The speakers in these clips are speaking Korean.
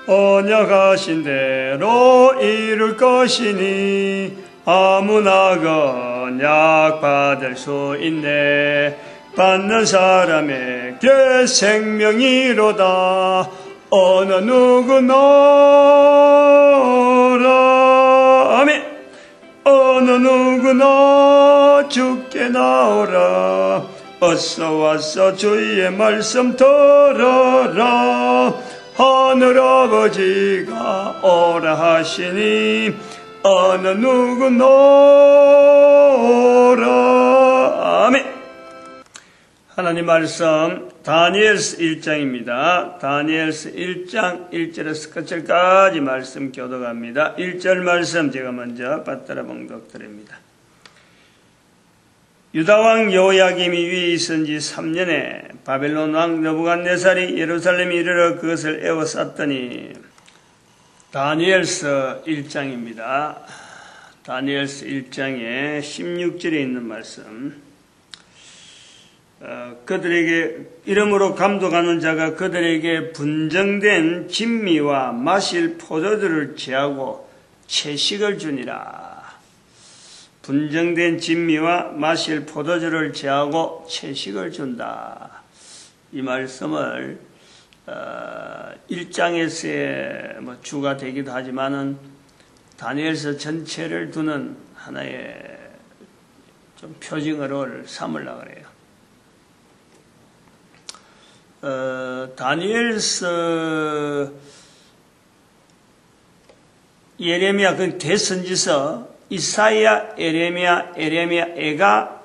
언약하신 대로 이룰 것이니 아무나 언약 받을 수 있네. 받는 사람에게 생명이로다. 어느 누구나 아멘. 어느 누구나 주께 나오라. 어서 와서 주의 말씀 들어라. 하늘아버지가 오라 하시니 어느 누구나 오라. 아멘. 하나님 말씀 다니엘서 1장입니다. 다니엘서 1장 1절에서 끝절까지 말씀 교독합니다. 1절 말씀 제가 먼저 받들어 봉독드립니다. 유다왕 여호야김이 위에 있은 지 3년에 바벨론 왕 느부갓네살이 예루살렘에 이르러 그것을 에워쌌더니. 다니엘서 1장입니다. 다니엘서 1장에 16절에 있는 말씀. 그들에게 이름으로 감독하는 자가 그들에게 분정된 진미와 마실 포도주를 제하고 채식을 주니라. 분정된 진미와 마실 포도주를 제하고 채식을 준다. 이 말씀을 1장에서의 주가 되기도 하지만은 다니엘서 전체를 두는 하나의 좀 표징으로 삼으려고 그래요. 다니엘서, 예레미야, 그 대선지서, 이사야, 에레미야, 에가,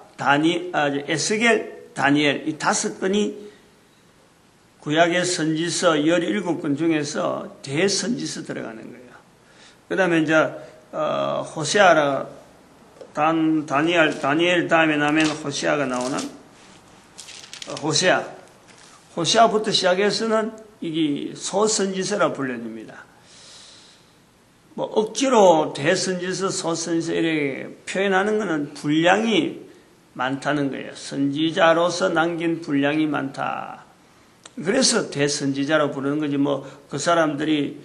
에스겔, 다니엘, 이 5건이 구약의 선지서 17건 중에서 대선지서 들어가는 거예요. 그 다음에 이제, 호세아라, 다니엘 다음에 나면 호세아가 나오나? 호세아부터 시작해서는 이게 소선지서라 불려집니다. 억지로 대선지서, 소선지서 이렇게 표현하는 것은 분량이 많다는 거예요. 선지자로서 남긴 분량이 많다. 그래서 대선지자로 부르는 거지. 그 사람들이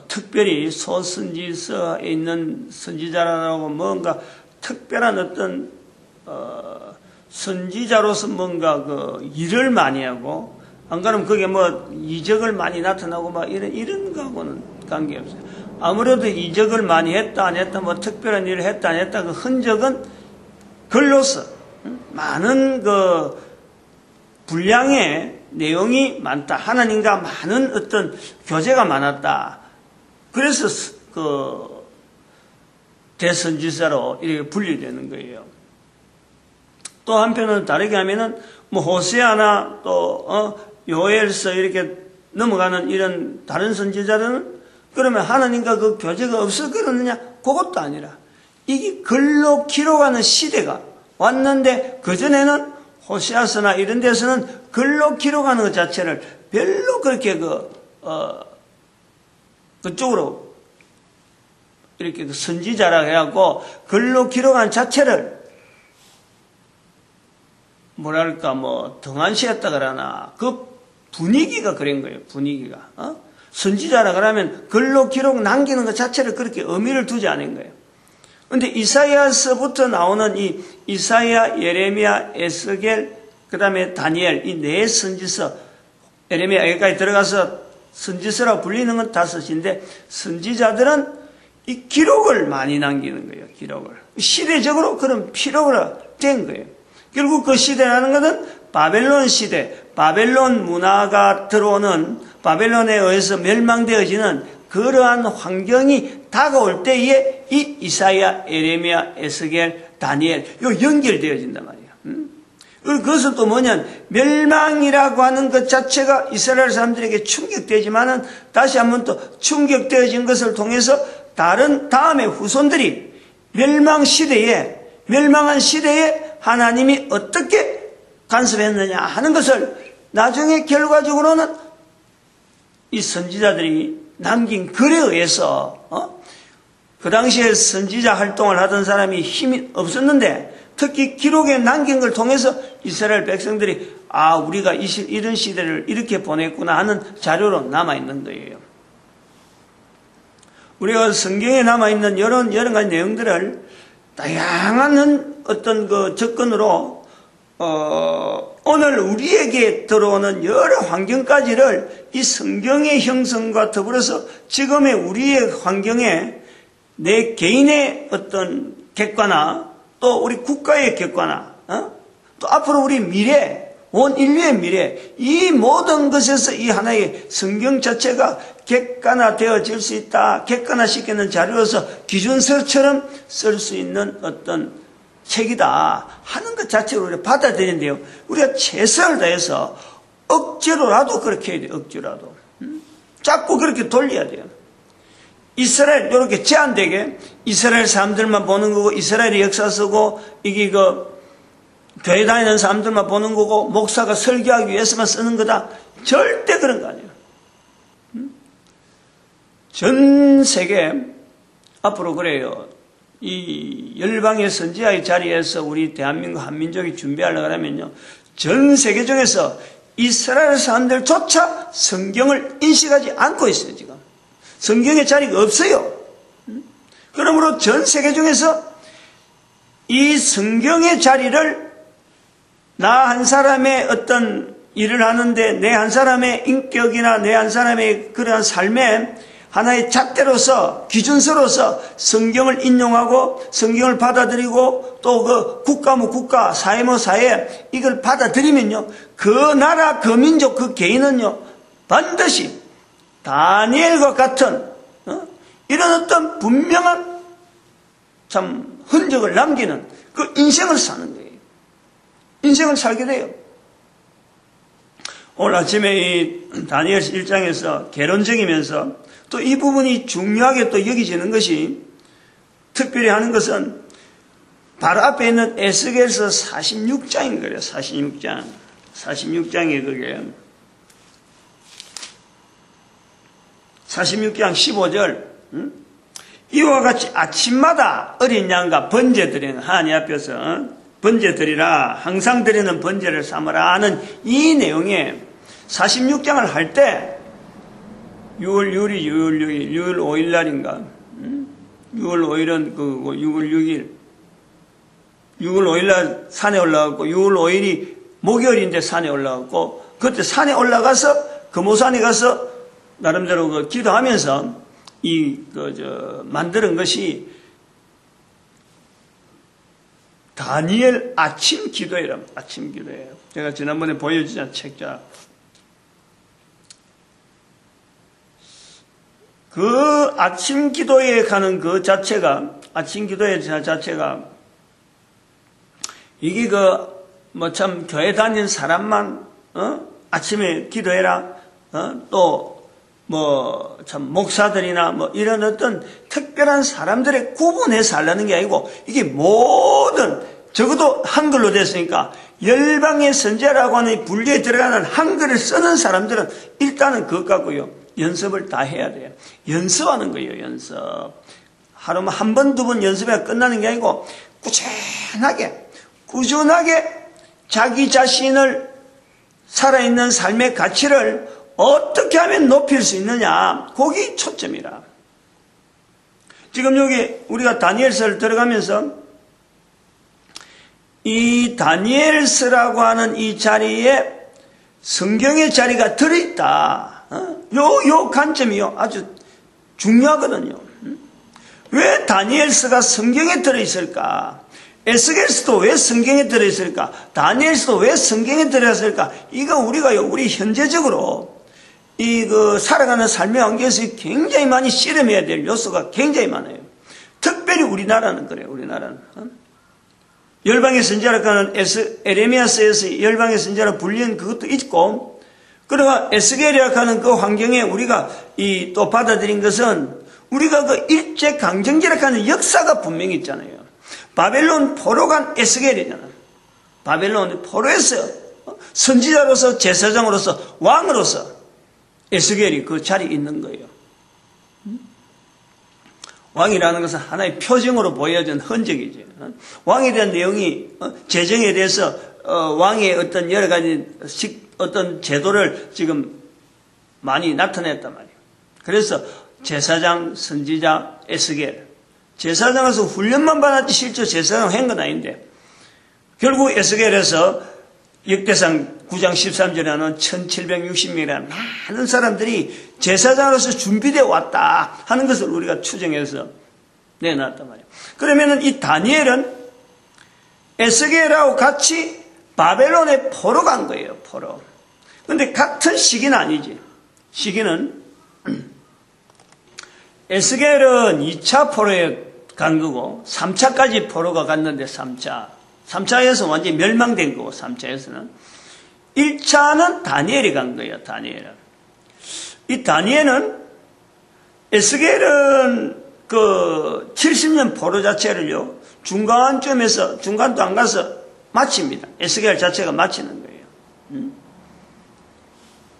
특별히 소선지서에 있는 선지자라고 뭔가 특별한 어떤 선지자로서 뭔가 일을 많이 하고, 안 그러면 그게 이적을 많이 나타나고 이런 거하고는 관계없어요. 아무래도 이적을 많이 했다 안 했다, 특별한 일을 했다 안 했다, 그 흔적은 글로서 많은 분량의 내용이 많다. 하나님과 많은 어떤 교제가 많았다. 그래서 대선지자로 이렇게 분리되는 거예요. 또 한편으로 다르게 하면은 호세아나 또 요엘서 이렇게 넘어가는 이런 다른 선지자들은 그러면 하나님과 그 교제가 없어 그러느냐? 그것도 아니라 이게 글로 기록하는 시대가 왔는데, 그전에는 호세아서나 이런 데서는 글로 기록하는 것 자체를 별로 그렇게 그쪽으로 이렇게 선지자라 해갖고 글로 기록하는 자체를 등한시했다 그러나, 그 분위기가 그런 거예요, 분위기가. 선지자라 그러면 글로 기록 남기는 것 자체를 그렇게 의미를 두지 않은 거예요. 근데 이사야서부터 나오는 이 이사야, 예레미야, 에스겔, 그 다음에 다니엘, 이 네 선지서, 예레미야 여기까지 들어가서 선지서라고 불리는 건 5인데, 선지자들은 이 기록을 많이 남기는 거예요, 기록을. 시대적으로 그런 필요가 된 거예요. 결국 그 시대라는 것은 바벨론 시대, 바벨론 문화가 들어오는, 바벨론에 의해서 멸망되어지는 그러한 환경이 다가올 때에 이 이사야, 예레미야, 에스겔, 다니엘 연결되어진단 말이에요. 그것은 또 멸망이라고 하는 것 자체가 이스라엘 사람들에게 충격되지만은 다시 한번 또 충격되어진 것을 통해서 다음의 후손들이 멸망한 시대에 하나님이 어떻게 간섭했느냐 하는 것을 나중에 결과적으로는 이 선지자들이 남긴 글에 의해서 그 당시에 선지자 활동을 하던 사람이 힘이 없었는데, 특히 기록에 남긴 걸 통해서 이스라엘 백성들이 우리가 이런 시대를 이렇게 보냈구나 하는 자료로 남아있는 거예요. 우리가 성경에 남아있는 여러 가지 내용들을 다양한 어떤 그 접근으로, 오늘 우리에게 들어오는 여러 환경까지를 이 성경의 형성과 더불어서 지금의 우리의 환경에 내 개인의 어떤 객관화, 또 우리 국가의 객관화, 또 앞으로 우리 미래, 온 인류의 미래, 이 모든 것에서 이 하나의 성경 자체가 객관화되어질 수 있다. 객관화시키는 자료로서 기준서처럼 쓸 수 있는 어떤 책이다 하는 것 자체로 우리가 받아들이는데요. 우리가 최선을 다해서 억지로라도 그렇게 해야 돼요. 억지로라도. 자꾸 그렇게 돌려야 돼요. 이스라엘 이렇게 제한되게 이스라엘 사람들만 보는 거고, 이스라엘의 역사 쓰고, 이게 교회 다니는 사람들만 보는 거고, 목사가 설교하기 위해서만 쓰는 거다. 절대 그런 거 아니에요. 전 세계 앞으로 그래요. 이 열방의 선지자의 자리에서 우리 대한민국 한민족이 준비하려고 하면요, 전 세계적에서 이스라엘 사람들조차 성경을 인식하지 않고 있어요. 지금 성경의 자리가 없어요. 그러므로 전 세계 중에서 이 성경의 자리를 나 한 사람의 어떤 일을 하는데 내 한 사람의 인격이나 내 한 사람의 그러한 삶의 하나의 잣대로서, 기준서로서 성경을 인용하고 성경을 받아들이고 또 그 국가무 국가, 사회무 사회 이걸 받아들이면요, 그 나라, 그 민족, 그 개인은요 반드시 다니엘과 같은 이런 어떤 분명한 참 흔적을 남기는 그 인생을 사는 거예요. 인생을 살게 돼요. 오늘 아침에 이 다니엘 1장에서 개론적이면서 또 이 부분이 중요하게 또 여기지는 것이, 특별히 하는 것은 바로 앞에 있는 에스겔서 46장인 거예요. 46장에 그게 46장 15절, 이와 같이 아침마다 어린 양과 번제 드리는, 하나님 앞에서 번제 드리라, 항상 드리는 번제를 삼으라 하는 이 내용에 46장을 할 때 6월 5일 날인가? 6월 5일은 6월 6일. 6월 5일 날 산에 올라갔고, 6월 5일이 목요일인데 산에 올라갔고, 그때 산에 올라가서, 금오산에 가서, 나름대로 기도하면서, 만드는 것이, 다니엘 아침 기도회랍니다. 아침 기도회. 제가 지난번에 보여주자 책자. 그 아침 기도에 가는 그 자체가, 아침 기도회 자체가, 이게 참 교회 다니는 사람만, 아침에 기도해라, 또, 참 목사들이나 이런 어떤 특별한 사람들의 구분해서 하려는 게 아니고, 이게 모든, 적어도 한글로 됐으니까, 열방의 선지자라고 하는 분류에 들어가는 한글을 쓰는 사람들은 일단은 그것 갖고요, 연습을 다 해야 돼요. 연습하는 거예요, 연습. 하루만 한 번, 두 번 연습해야 끝나는 게 아니고, 꾸준하게 자기 자신을 살아있는 삶의 가치를 어떻게 하면 높일 수 있느냐, 거기 초점이라. 지금 여기 우리가 다니엘서를 들어가면서 이 다니엘서라고 하는 이 자리에 성경의 자리가 들어있다. 요 관점이요, 아주 중요하거든요. 왜 다니엘서가 성경에 들어있을까? 에스겔서도 왜 성경에 들어있을까? 다니엘서도 왜 성경에 들어있을까? 이거 우리 현재적으로 살아가는 삶의 환경에서 굉장히 많이 실험해야 될 요소가 굉장히 많아요. 특별히 우리나라는 그래요, 우리나라는. 열방의 선지자라고 하는 에레미야서에서 열방의 선지자로 불리는 그것도 있고, 그러나 에스겔이라고 하는 그 환경에 우리가 또 받아들인 것은 우리가 그 일제강점기라고 하는 역사가 분명히 있잖아요. 바벨론 포로 간 에스겔이잖아. 바벨론 포로에서 선지자로서, 제사장으로서, 왕으로서 에스겔이 그 자리에 있는 거예요. 왕이라는 것은 하나의 표징으로 보여진 흔적이죠. 왕에 대한 내용이, 재정에 대해서 왕의 어떤 여러 가지 어떤 제도를 지금 많이 나타냈단 말이에요. 그래서 제사장, 선지자, 에스겔. 제사장에서 훈련만 받았지 실제 제사장 한 건 아닌데 결국 에스겔에서 역대상 9장 13절에 하는 1760명이라는 많은 사람들이 제사장으로서 준비되어 왔다 하는 것을 우리가 추정해서 내놨단 말이에요. 그러면은 이 다니엘은 에스겔하고 같이 바벨론에 포로 간 거예요. 포로. 근데 같은 시기는 아니지. 시기는 에스겔은 2차 포로에 간 거고 3차까지 포로가 갔는데 3차에서 완전히 멸망된 거고 3차에서는 1차는 다니엘이 간 거예요. 다니엘은. 이 다니엘은 에스겔은 그 70년 포로 자체를요. 중간쯤에서 중간도 안 가서 마칩니다. 에스겔 자체가 마치는 거예요.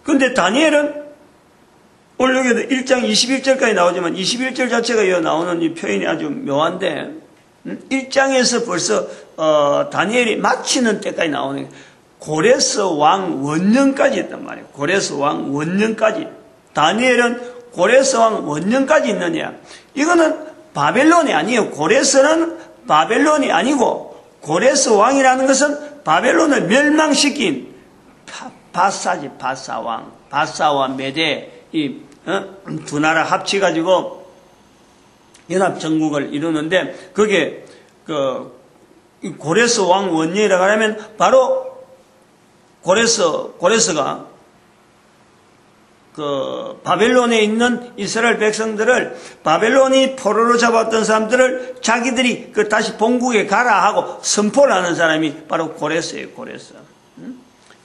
근데 다니엘은 오늘 여기도 1장 21절까지 나오지만 21절 자체가 여기 나오는 이 표현이 아주 묘한데 1장에서 벌써 다니엘이 마치는 때까지 나오는 거예요. 고레스 왕 원년까지 있단 말이에요. 고레스 왕 원년까지. 다니엘은 고레스 왕 원년까지 있느냐. 이거는 바벨론이 아니에요. 고레스는 바벨론이 아니고 고레스 왕이라는 것은 바벨론을 멸망시킨 바사지. 바사 왕. 바사와 메데 이 두 나라 합치가지고 연합 전국을 이루는데 그게 고레스 왕 원년이라고 하면 바로 고레스가 그 바벨론에 있는 이스라엘 백성들을 바벨론이 포로로 잡았던 사람들을 자기들이 그 다시 본국에 가라 하고 선포를 하는 사람이 바로 고레스예요. 고레스.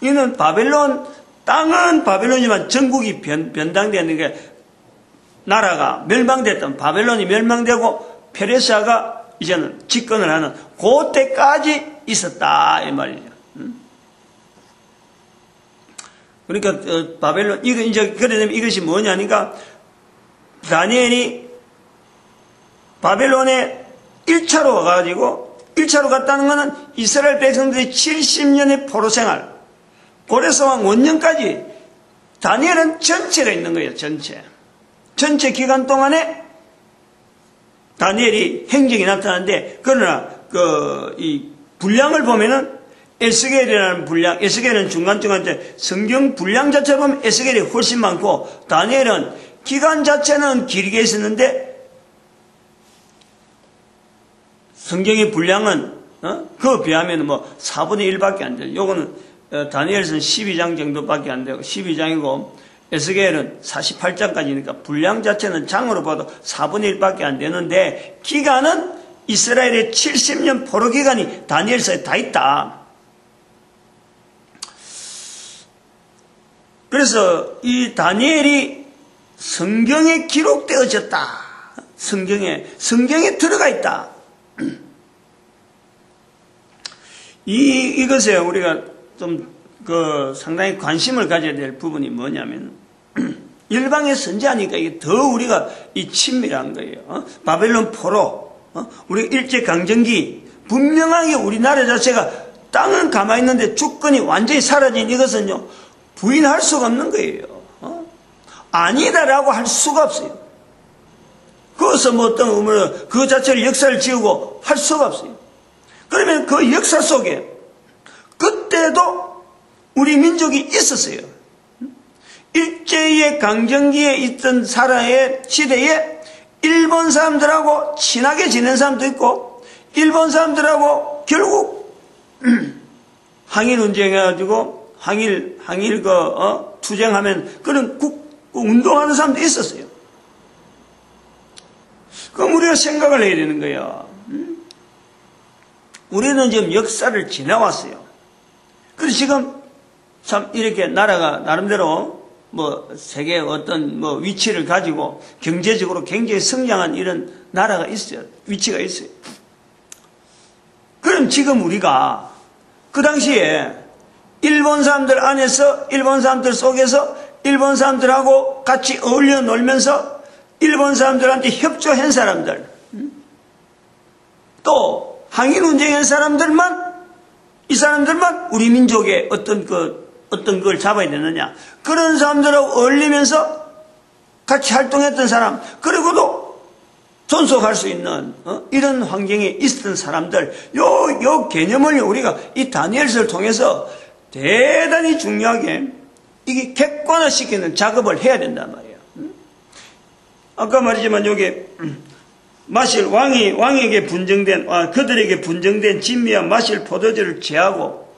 이는 바벨론 땅은 바벨론이지만 전국이 변당되는 게 나라가 멸망됐던 바벨론이 멸망되고 페르시아가 이제는 집권을 하는 그때까지 있었다 이 말이죠. 그러니까 바벨론 이거 이제 그래 되면 이것이 뭐냐니까 다니엘이 바벨론에 1차로 와가지고 1차로 갔다는 것은 이스라엘 백성들이 70년의 포로 생활 고레스 왕 원년까지 다니엘은 전체가 있는 거예요. 전체 기간 동안에 다니엘이 행적이 나타나는데 그러나 이 분량을 보면은 에스겔이라는 분량, 에스겔은 중간중간 성경 분량 자체를 보면 에스겔이 훨씬 많고 다니엘은 기간 자체는 길게 있었는데 성경의 분량은 그에 비하면 뭐 4분의 1밖에 안 돼요. 요거는 다니엘서는 12장 정도밖에 안 되고 12장이고 에스겔은 48장까지니까 분량 자체는 장으로 봐도 4분의 1밖에 안 되는데 기간은 이스라엘의 70년 포로 기간이 다니엘서에 다 있다. 그래서 이 다니엘이 성경에 기록되어졌다. 성경에 들어가 있다. 이것에 우리가 좀 상당히 관심을 가져야 될 부분이 뭐냐면 일방의 선지하니까 이게 더 우리가 이 친밀한 거예요. 바벨론 포로, 우리 일제강점기 분명하게 우리나라 자체가 땅은 가만히 있는데 주권이 완전히 사라진 이것은요 부인할 수가 없는 거예요. 아니다라고 할 수가 없어요. 그것은 뭐 어떤 의미로 그 자체를 역사를 지우고 할 수가 없어요. 그러면 그 역사 속에 그때도 우리 민족이 있었어요. 일제의 강점기에 있던 사라의 시대에 일본 사람들하고 친하게 지낸 사람도 있고 일본 사람들하고 결국 항일 운동해가지고 항일 투쟁하면 그런 운동하는 사람도 있었어요. 그럼 우리가 생각을 해야 되는 거예요. 우리는 지금 역사를 지나왔어요. 그래서 지금 참 이렇게 나라가 나름대로 뭐 세계의 어떤 뭐 위치를 가지고 경제적으로 굉장히 성장한 이런 나라가 있어요. 위치가 있어요. 그럼 지금 우리가 그 당시에 일본 사람들 안에서 일본 사람들 속에서 일본 사람들하고 같이 어울려 놀면서 일본 사람들한테 협조한 사람들 또 항일 운동한 사람들만 이 사람들만 우리 민족의 어떤 걸 잡아야 되느냐 그런 사람들하고 어울리면서 같이 활동했던 사람, 그리고도 존속할 수 있는 이런 환경에 있었던 사람들, 요 개념을 우리가 이 다니엘서를 통해서 대단히 중요하게 이게 객관화시키는 작업을 해야 된단 말이에요. 아까 말했지만 여기 마실 왕에게 분정된 그들에게 분정된 진미와 마실 포도주를 제하고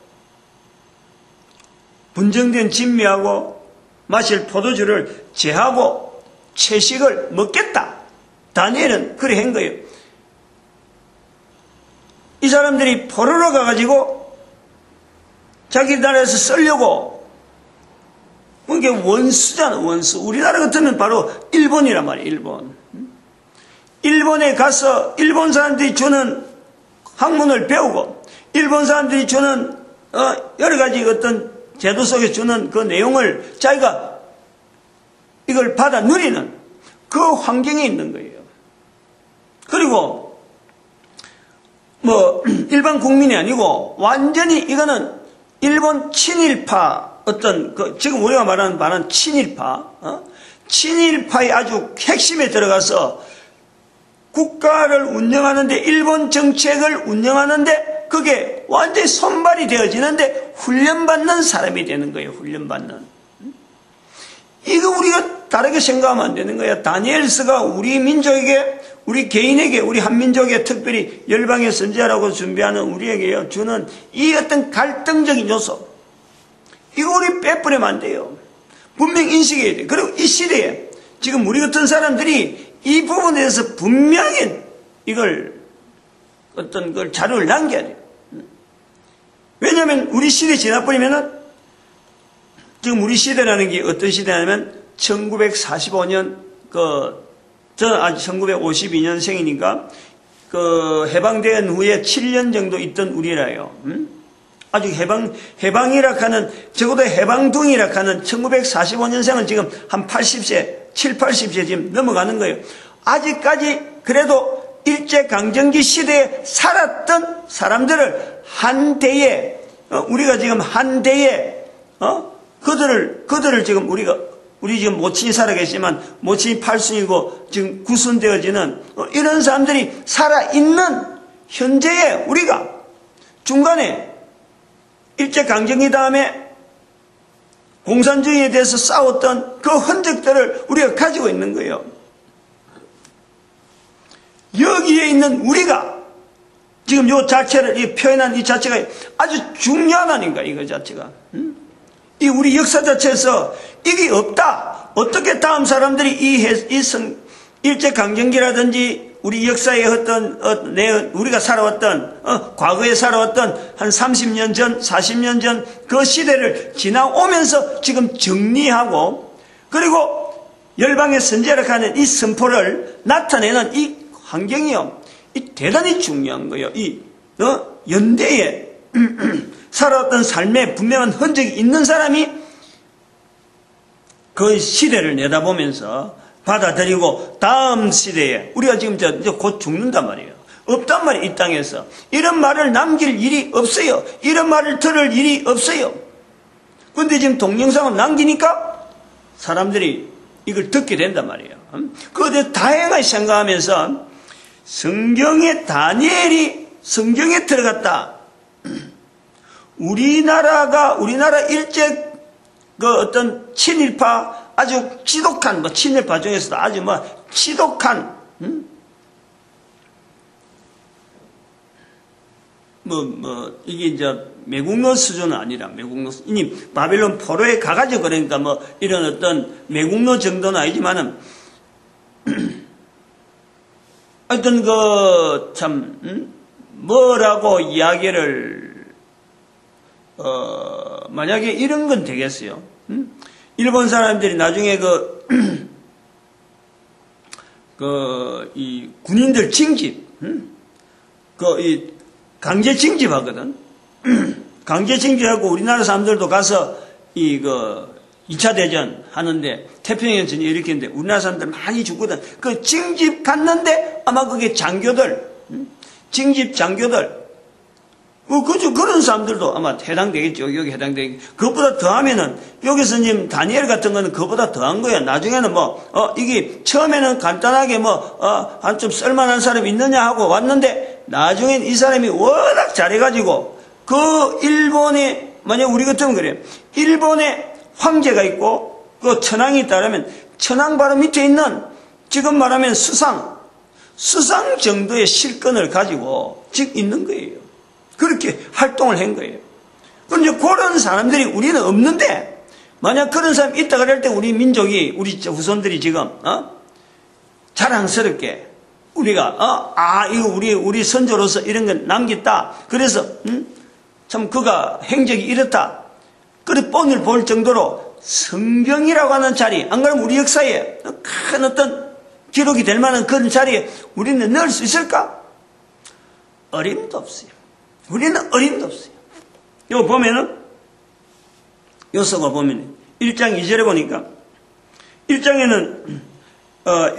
분정된 진미하고 마실 포도주를 제하고 채식을 먹겠다. 다니엘은 그래 한 거예요. 이 사람들이 포로로 가가지고 자기 나라에서 쓰려고 이게 원수잖아, 원수. 우리나라 같으면 바로 일본이란 말이에요, 일본. 일본에 가서 일본 사람들이 주는 학문을 배우고 일본 사람들이 주는 여러 가지 어떤 제도 속에 주는 그 내용을 자기가 이걸 받아 누리는 그 환경에 있는 거예요. 그리고 뭐 일반 국민이 아니고 완전히 이거는 일본 친일파 어떤 지금 우리가 말하는 친일파 친일파의 아주 핵심에 들어가서 국가를 운영하는데 일본 정책을 운영하는데 그게 완전히 손발이 되어지는데 훈련받는 사람이 되는 거예요. 훈련받는. 이거 우리가 다르게 생각하면 안 되는 거예요. 다니엘서가 우리 민족에게 우리 개인에게 우리 한민족에 특별히 열방의 선지자라고 준비하는 우리에게 주는 이 어떤 갈등적인 요소 이거 우리 빼버리면 안 돼요. 분명 인식해야 돼요. 그리고 이 시대에 지금 우리 같은 사람들이 이 부분에 대해서 분명히 이걸 어떤 걸 자료를 남겨야 돼요. 왜냐하면 우리 시대 지나버리면은 지금 우리 시대라는 게 어떤 시대냐면 1945년 저는 아직 1952년생이니까 해방된 후에 7년 정도 있던 우리라요. 아직 해방이라 하는 적어도 해방둥이라 하는 1945년생은 지금 한 80세 7, 80세 지금 넘어가는 거예요. 아직까지 그래도 일제강점기 시대에 살았던 사람들을 한 대에 우리가 지금 한 대에 그들을 지금 우리 지금 모친이 살아계시지만 모친이 8순이고 지금 9순 되어지는 이런 사람들이 살아있는 현재에 우리가 중간에 일제강점기 다음에 공산주의에 대해서 싸웠던 그 흔적들을 우리가 가지고 있는 거예요. 여기에 있는 우리가 지금 이 자체를 표현한 이 자체가 아주 중요하다니까 이거 자체가. 이 우리 역사 자체에서 이게 없다. 어떻게 다음 사람들이 일제강점기라든지 우리 역사의 어떤 우리가 살아왔던 과거에 살아왔던 한 30년 전 40년 전 그 시대를 지나오면서 지금 정리하고 그리고 열방의 선제라고 하는 이 선포를 나타내는 이 환경이요. 이 대단히 중요한 거예요. 이 연대에 살아왔던 삶에 분명한 흔적이 있는 사람이 그 시대를 내다보면서 받아들이고 다음 시대에 우리가 지금 이제 곧 죽는단 말이에요. 없단 말이에요. 이 땅에서. 이런 말을 남길 일이 없어요. 이런 말을 들을 일이 없어요. 그런데 지금 동영상을 남기니까 사람들이 이걸 듣게 된단 말이에요. 그것에 다양하게 생각하면서 다니엘이 성경에 들어갔다. 우리나라 일제 어떤 친일파 아주 지독한 친일파 중에서도 아주 지독한 이게 이제 매국노 수준은 아니라 이미 바벨론 포로에 가가지고 그러니까 이런 어떤 매국노 정도는 아니지만은 하여튼 뭐라고 이야기를 만약에 이런 건 되겠어요. 일본 사람들이 나중에 이 군인들 징집, 이 강제 징집하거든. 강제 징집하고 우리나라 사람들도 가서 2차 대전 하는데 태평양 전쟁 일으키는데 우리나라 사람들 많이 죽거든. 그 징집 갔는데 아마 그게 장교들, 징집 장교들, 그런 사람들도 아마 해당되겠죠. 여기 해당되겠죠. 그것보다 더하면은, 여기서 지금 다니엘 같은 거는 그것보다 더한 거야. 나중에는 이게 처음에는 간단하게 한 좀 쓸만한 사람이 있느냐 하고 왔는데, 나중엔 이 사람이 워낙 잘해가지고, 일본에, 만약 우리 같으면 그래요. 일본에 황제가 있고, 천황이 있다라면, 천황 바로 밑에 있는, 지금 말하면 수상 정도의 실권을 가지고, 즉 있는 거예요. 그렇게 활동을 한 거예요. 그런데 그런 사람들이 우리는 없는데, 만약 그런 사람이 있다 그럴 때 우리 민족이, 우리 후손들이 지금, 자랑스럽게, 우리가, 이거 우리 선조로서 이런 건 남겼다. 그래서, 참 그가 행적이 이렇다. 그래 뻔을 볼 정도로 성경이라고 하는 자리, 안 그러면 우리 역사에 큰 어떤 기록이 될 만한 그런 자리에 우리는 넣을 수 있을까? 어림도 없어요. 우리는 어림도 없어요. 이거 보면은, 요서가 보면, 1장 2절에 보니까, 1장에는,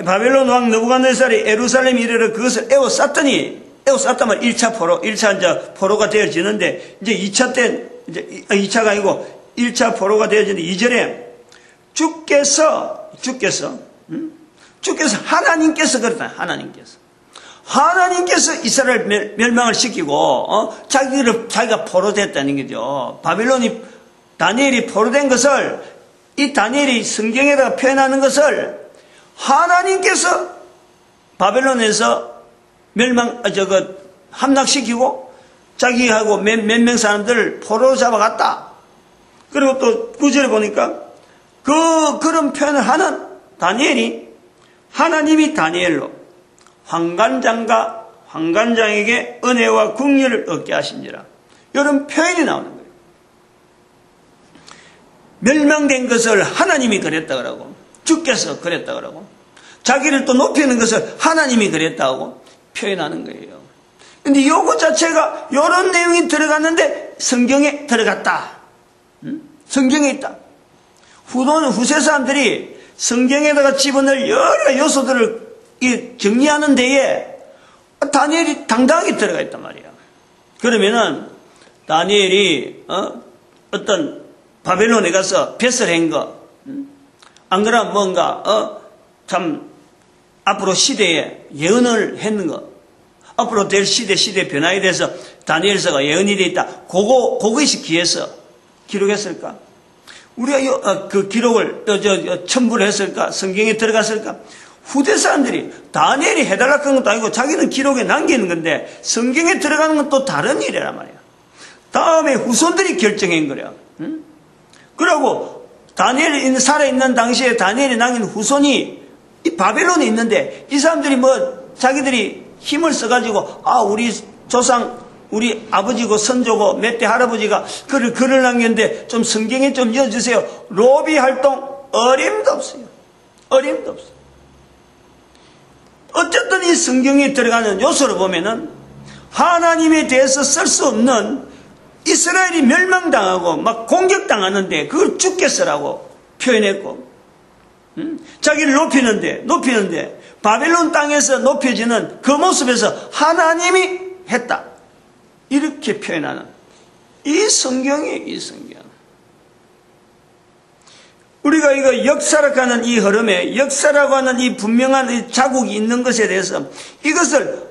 바벨론 왕 느부갓네살이 예루살렘에 이르러 그것을 에워쌌더니, 에워쌌다면 1차 포로, 1차 이제 포로가 되어지는데, 이제 2차 때, 이제 2차가 아니고, 1차 포로가 되어지는데, 2절에, 주께서 하나님께서 그랬다, 하나님께서 이스라엘 멸망을 시키고, 자기가 포로됐다는 거죠. 다니엘이 포로된 것을, 이 다니엘이 성경에다가 표현하는 것을, 하나님께서 바벨론에서 함락시키고, 자기하고 몇 명 사람들을 포로로 잡아갔다. 그리고 또 9절에 보니까, 그런 표현을 하는 다니엘이, 하나님이 다니엘로, 황관장에게 은혜와 긍휼을 얻게 하신지라. 이런 표현이 나오는 거예요. 멸망된 것을 하나님이 그랬다 그러고, 주께서 그랬다 그러고, 자기를 또 높이는 것을 하나님이 그랬다고 표현하는 거예요. 근데 요거 자체가 이런 내용이 들어갔는데 성경에 들어갔다. 성경에 있다. 후세 사람들이 성경에다가 집어넣을 여러 요소들을 정리하는 데에 다니엘이 당당하게 들어가 있단 말이야. 그러면은 다니엘이 어떤 바벨론에 가서 뱃을 한 거, 안 그러면 뭔가 참 앞으로 시대에 예언을 했는 거, 앞으로 될 시대 변화에 대해서 다니엘서가 예언이 돼 있다. 그것이 기해서 기록했을까? 우리가 그 기록을 첨부를 했을까? 성경에 들어갔을까? 후대 사람들이 다니엘이 해달라고 한 것도 아니고 자기는 기록에 남기는 건데 성경에 들어가는 건 또 다른 일이란 말이야. 다음에 후손들이 결정한 거야. 그러고 다니엘이 살아있는 당시에 다니엘이 남긴 후손이 이 바벨론에 있는데 이 사람들이 자기들이 힘을 써가지고 우리 조상 우리 아버지고 선조고 몇 대 할아버지가 글을 남겼는데 좀 성경에 좀 이어주세요. 로비 활동 어림도 없어요. 어림도 없어요. 어쨌든 이 성경에 들어가는 요소를 보면은 하나님에 대해서 쓸 수 없는 이스라엘이 멸망당하고 막 공격당하는데 그걸 주께서라고 표현했고, 자기를 높이는데 바벨론 땅에서 높여지는 그 모습에서 하나님이 했다. 이렇게 표현하는 이 성경이에요, 이 성경. 우리가 이거 역사라고 하는 이 흐름에 역사라고 하는 이 분명한 이 자국이 있는 것에 대해서 이것을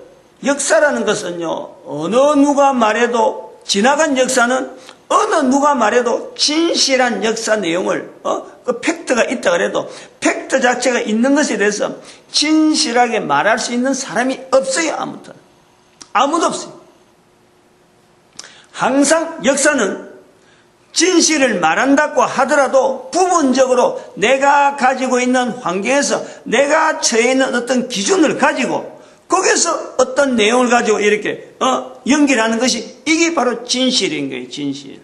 역사라는 것은요, 어느 누가 말해도 지나간 역사는 어느 누가 말해도 진실한 역사 내용을 그 팩트가 있다 그래도 팩트 자체가 있는 것에 대해서 진실하게 말할 수 있는 사람이 없어요. 아무도 없어요. 항상 역사는 진실을 말한다고 하더라도 부분적으로 내가 가지고 있는 환경에서 내가 처해 있는 어떤 기준을 가지고 거기서 어떤 내용을 가지고 이렇게 연결하는 것이 이게 바로 진실인 거예요. 진실.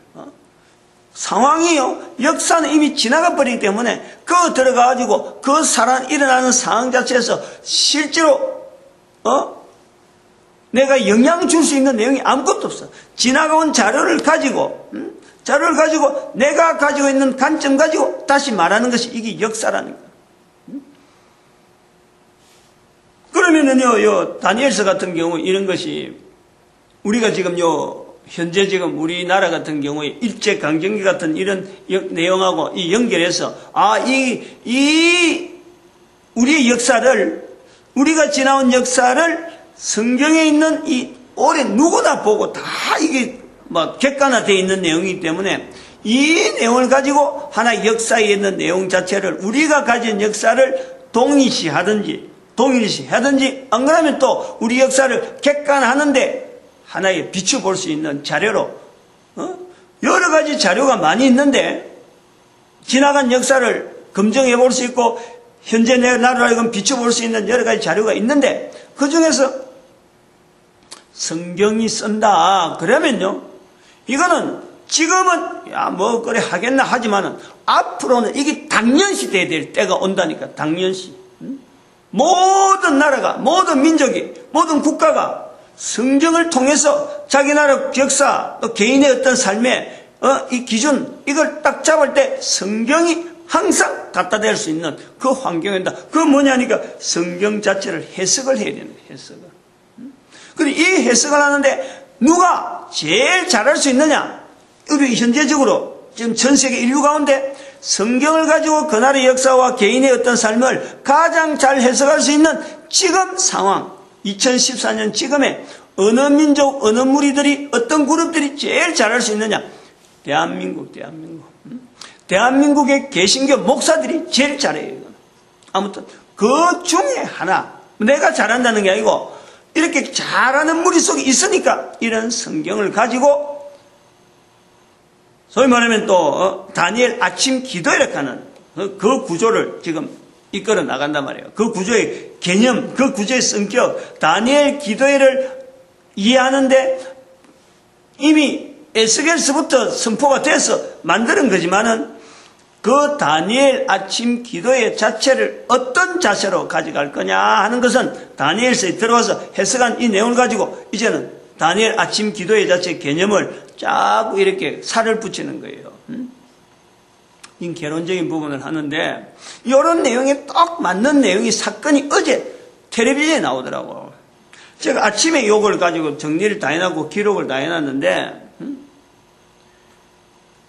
상황이요. 역사는 이미 지나가 버리기 때문에 그거 들어가가지고 그 일어나는 상황 자체에서 실제로 내가 영향 줄 수 있는 내용이 아무것도 없어. 지나가온 자료를 가지고 내가 가지고 있는 관점 가지고 다시 말하는 것이 이게 역사라는 거예요. 그러면은요, 다니엘서 같은 경우 이런 것이 우리가 지금 현재 지금 우리나라 같은 경우에 일제강점기 같은 이런 내용하고 연결해서, 우리의 역사를, 우리가 지나온 역사를 성경에 있는 오래 누구나 보고 다 이게 객관화되어 있는 내용이기 때문에 이 내용을 가지고 하나의 역사에 있는 내용 자체를 우리가 가진 역사를 동일시하든지 안 그러면 또 우리 역사를 객관하는데 하나의 비춰볼 수 있는 자료로 여러 가지 자료가 많이 있는데 지나간 역사를 검증해 볼 수 있고 현재 내 나라를 비춰볼 수 있는 여러 가지 자료가 있는데 그 중에서 성경이 쓴다 그러면요, 이거는 지금은 그래 하겠나 하지만은 앞으로는 이게 당연시 돼야 될 때가 온다니까. 당연시. 모든 나라가, 모든 민족이, 모든 국가가 성경을 통해서 자기 나라 역사, 또 개인의 어떤 삶의 이 기준, 이걸 딱 잡을 때 성경이 항상 갖다 댈 수 있는 그 환경이다. 그건 뭐냐니까 성경 자체를 해석을 해야 되는 거예요. 해석을. 그런데 이 해석을 하는데 누가 제일 잘할 수 있느냐? 우리 현재적으로 지금 전 세계 인류 가운데 성경을 가지고 그 나라의 역사와 개인의 어떤 삶을 가장 잘 해석할 수 있는 지금 상황, 2014년 지금의 어느 민족, 어느 무리들이, 어떤 그룹들이 제일 잘할 수 있느냐? 대한민국. 대한민국의 개신교 목사들이 제일 잘해요. 아무튼 그 중에 하나, 내가 잘한다는 게 아니고 이렇게 잘하는 무리 속에 있으니까 이런 성경을 가지고 소위 말하면 또 다니엘 아침 기도회라고 하는 그 구조를 지금 이끌어 나간단 말이에요. 그 구조의 개념, 그 구조의 성격, 다니엘 기도회를 이해하는데 이미 에스겔서부터 선포가 돼서 만드는 거지만은 그 다니엘 아침 기도회 자체를 어떤 자세로 가져갈 거냐 하는 것은 다니엘서에 들어와서 해석한 이 내용을 가지고 이제는 다니엘 아침 기도회 자체의 개념을 자꾸 이렇게 살을 붙이는 거예요. 이 개론적인 부분을 하는데 이런 내용에 딱 맞는 내용이 사건이 어제 텔레비전에 나오더라고. 제가 아침에 요걸 가지고 정리를 다 해놨고 기록을 다 해놨는데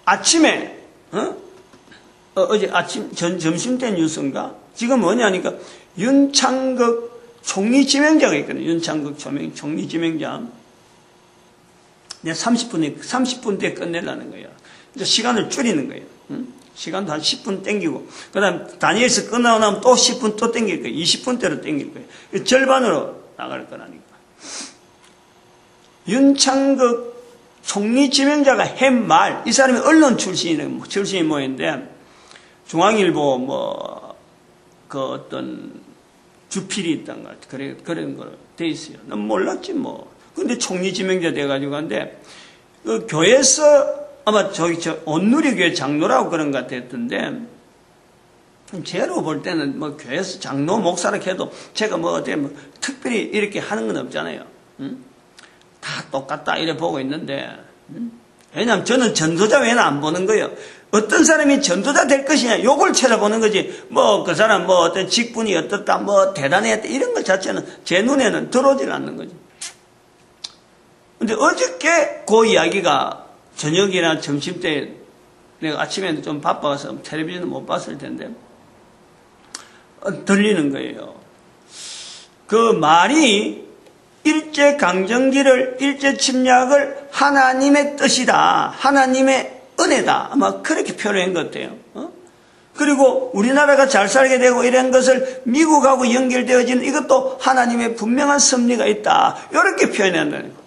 아침에 어제 아침 점심때 뉴스인가? 지금 뭐냐니까 윤창극 총리 지명자가 있거든요. 윤창극 총리 지명자. 내가 30분대 끝내려는 거예요. 이제 시간을 줄이는 거예요. 시간도 한 10분 땡기고, 그 다음 다니엘서 끝나고 나면 또 10분 또 땡길 거예요. 20분대로 땡길 거예요. 절반으로 나갈 거라니까. 윤창극 총리 지명자가 한 말, 이 사람이 언론 출신이 뭐인데, 중앙일보 그 어떤 주필이 있단 것 같아. 그런 거로 돼 있어요. 난 몰랐지 뭐. 근데 총리 지명자 돼가지고 한데, 그 교회에서 아마 온누리교회 장로라고 그런 것 같았던데, 제로 볼 때는 뭐 교회에서 장로 목사라 해도 제가 특별히 이렇게 하는 건 없잖아요. 다 똑같다 이래 보고 있는데, 왜냐하면 저는 전도자 외에는 안 보는 거예요. 어떤 사람이 전도자 될 것이냐, 요걸 찾아보는 거지, 그 사람 어떤 직분이 어떻다, 대단했다, 이런 것 자체는 제 눈에는 들어오질 않는 거지. 근데 어저께 그 이야기가 저녁이나 점심때 내가 아침에는 좀 바빠서 텔레비전을 못 봤을 텐데, 들리는 거예요. 그 말이 일제 침략을 하나님의 뜻이다. 하나님의 은혜다. 아마 그렇게 표현한 것 같아요. 그리고 우리나라가 잘 살게 되고 이런 것을 미국하고 연결되어지는 이것도 하나님의 분명한 섭리가 있다. 이렇게 표현한다는 거예요.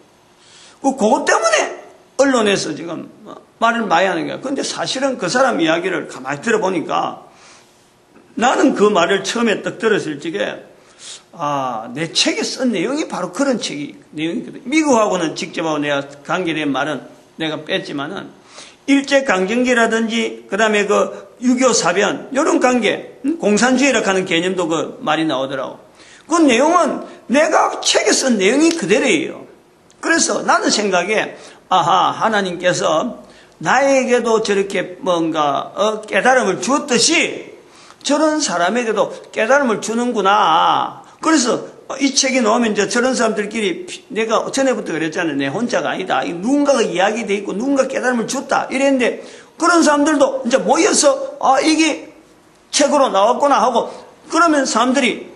그것 때문에 언론에서 지금 말을 많이 하는 거야. 그런데 사실은 그 사람 이야기를 가만히 들어보니까 나는 그 말을 처음에 딱 들었을 적에 내 책에 쓴 내용이 바로 그런 내용이거든. 미국하고는 직접하고 내가 관계된 말은 내가 뺐지만은 일제강점기라든지 그 다음에 그 6.25 사변 이런 관계, 공산주의라고 하는 개념도 그 말이 나오더라고. 그 내용은 내가 책에 쓴 내용이 그대로예요. 그래서 나는 생각에 하나님께서 나에게도 저렇게 뭔가 깨달음을 주었듯이 저런 사람에게도 깨달음을 주는구나. 그래서 이 책이 나오면 이제 저런 사람들끼리 내가 전에부터 그랬잖아요. 내 혼자가 아니다. 누군가가 이야기돼 있고 누군가 깨달음을 줬다. 이랬는데 그런 사람들도 이제 모여서 이게 책으로 나왔구나 하고 그러면 사람들이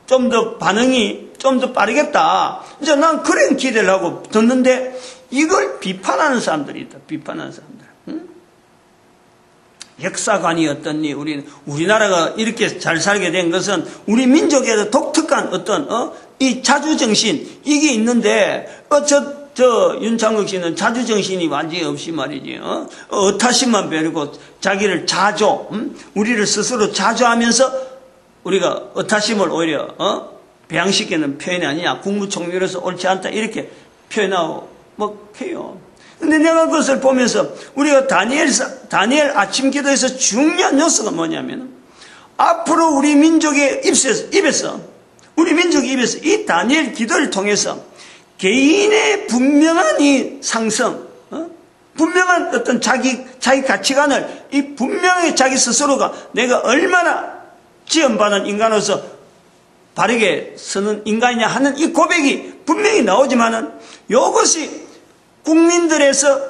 좀 더 반응이 좀 더 빠르겠다. 이제 난 그런 기대를 하고 듣는데 이걸 비판하는 사람들이 있다. 비판하는 사람들. 응? 역사관이 어떻니? 우리나라가 이렇게 잘 살게 된 것은 우리 민족에도 독특한 어떤 이 자주정신 이게 있는데 저 윤창극 씨는 자주정신이 완전히 없이 말이지 어타심만 배우고 자기를 자조 우리를 스스로 자조하면서 우리가 어타심을 오히려 배양시키는 표현이 아니냐 국무총리로서 옳지 않다 이렇게 표현하고 뭐 해요. 근데 내가 그것을 보면서 우리가 다니엘 아침 기도에서 중요한 요소가 뭐냐면 앞으로 우리 민족의 입에서 우리 민족의 입에서 이 다니엘 기도를 통해서 개인의 분명한 이 상성 분명한 어떤 자기 가치관을 이 분명히 자기 스스로가 내가 얼마나 지원받은 인간으로서 바르게 서는 인간이냐 하는 이 고백이 분명히 나오지만은 이것이 국민들에서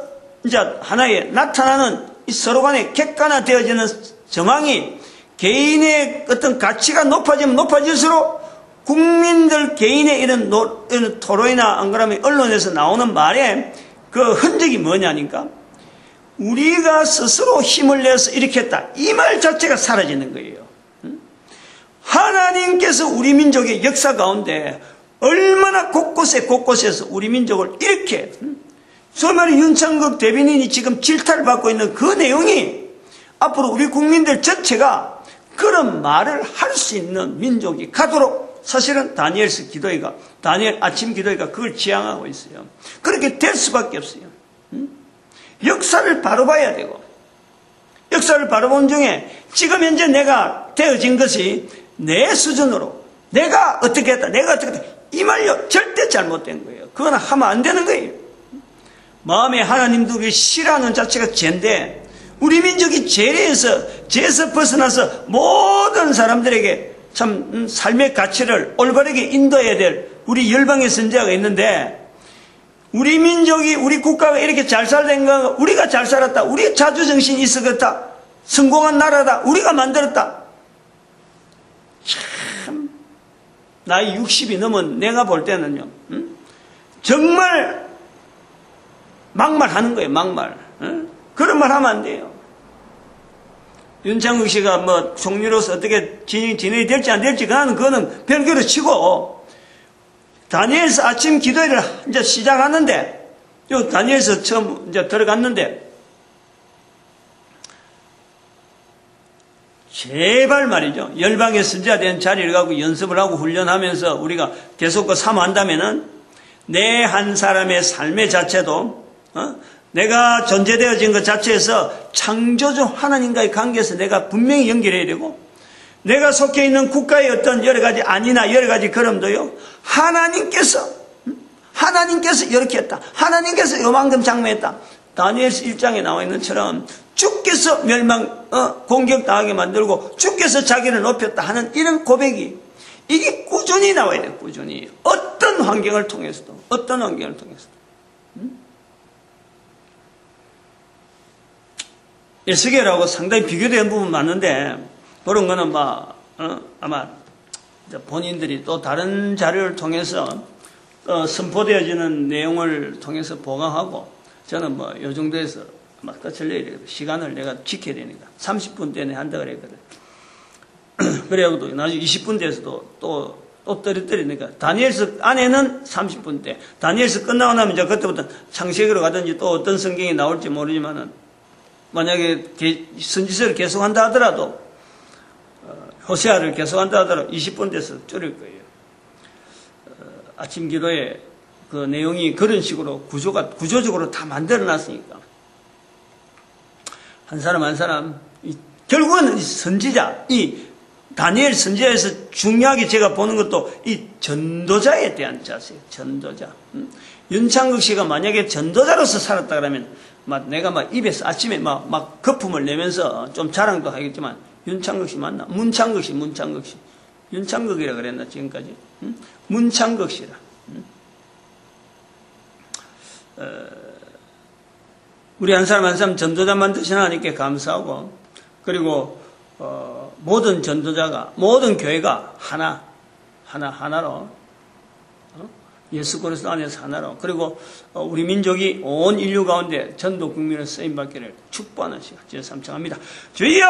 이제 하나의 나타나는 이 서로 간에 객관화되어지는 정황이 개인의 어떤 가치가 높아지면 높아질수록 국민들 개인의 이런 토론이나 안 그러면 언론에서 나오는 말에 그 흔적이 뭐냐니까 우리가 스스로 힘을 내서 이렇게 했다. 이 말 자체가 사라지는 거예요. 하나님께서 우리 민족의 역사 가운데 얼마나 곳곳에서 우리 민족을 이렇게 소말이 윤창극 대변인이 지금 질타를 받고 있는 그 내용이 앞으로 우리 국민들 전체가 그런 말을 할 수 있는 민족이 가도록 사실은 다니엘 아침 기도회가 그걸 지향하고 있어요. 그렇게 될 수밖에 없어요. 역사를 바로 봐야 되고 역사를 바로 본 중에 지금 현재 내가 되어진 것이 내 수준으로 내가 어떻게 했다 이 말요 절대 잘못된 거예요. 그건 하면 안 되는 거예요. 마음에 하나님도 우리 싫어하는 자체가 죄인데 우리 민족이 죄에서 벗어나서 모든 사람들에게 참 삶의 가치를 올바르게 인도해야 될 우리 열방의 선지자가 있는데 우리 민족이 우리 국가가 이렇게 잘 살된 거 우리가 잘 살았다. 우리 자주정신이 있었다. 성공한 나라다. 우리가 만들었다. 참 나이 60이 넘은 내가 볼 때는요 정말 막말하는 거예요. 막말. 그런 말 하면 안 돼요. 윤창극 씨가 뭐 총리로서 어떻게 진행이 될지 안 될지 그거는 별개로 치고 다니엘서 아침 기도회를 이제 시작하는데 요 다니엘서 처음 이제 들어갔는데 제발 말이죠. 열방의 선지자 된 자리를 가고 연습을 하고 훈련하면서 우리가 계속 그 사모한다면은 내 한 사람의 삶의 자체도 내가 존재되어진 것 자체에서 창조주 하나님과의 관계에서 내가 분명히 연결해야 되고 내가 속해 있는 국가의 어떤 여러 가지 안이나 여러 가지 걸음도요 하나님께서 이렇게 했다. 하나님께서 요만큼 장매했다. 다니엘서 1장에 나와 있는 것처럼 주께서 공격당하게 만들고 주께서 자기를 높였다 하는 이런 고백이 이게 꾸준히 나와야 돼요. 꾸준히 어떤 환경을 통해서도 에스겔하고 상당히 비교되는 부분 많은데 그런 거는 아마 본인들이 또 다른 자료를 통해서 선포되어지는 내용을 통해서 보강하고 저는 요 정도에서 아마 끝을내야 되거든. 시간을 내가 지켜야 되니까 30분 내내 한다 그랬거든. 그래가지고 나중에 20분 돼서도 또 떨어뜨리니까 다니엘서 안에는 30분대 다니엘서 끝나고 나면 이제 그때부터 창세기로 가든지 또 어떤 성경이 나올지 모르지만은 만약에 선지서를 계속한다 하더라도 호세아를 계속한다 하더라도 20분 돼서 줄일 거예요. 아침 기도에 그 내용이 그런 식으로 구조적으로 다 만들어놨으니까 한 사람 결국은 선지자 이 다니엘 선지자에서 중요하게 제가 보는 것도 이 전도자에 대한 자세예요. 전도자. 윤창극 씨가 만약에 전도자로서 살았다 그러면 내가 입에서 아침에 거품을 내면서 좀 자랑도 하겠지만 윤창극 씨 맞나? 문창극 씨. 윤창극이라 그랬나 지금까지? 문창극 씨라. 우리 한 사람 한 사람 전도자 만드신 하나님께 감사하고, 그리고 모든 전도자가, 모든 교회가 하나로 예수 그리스도 안에서 하나로, 그리고 우리 민족이 온 인류 가운데 전도 국민을 쓰임받기를 축복하는 시간 제삼청합니다. 주여!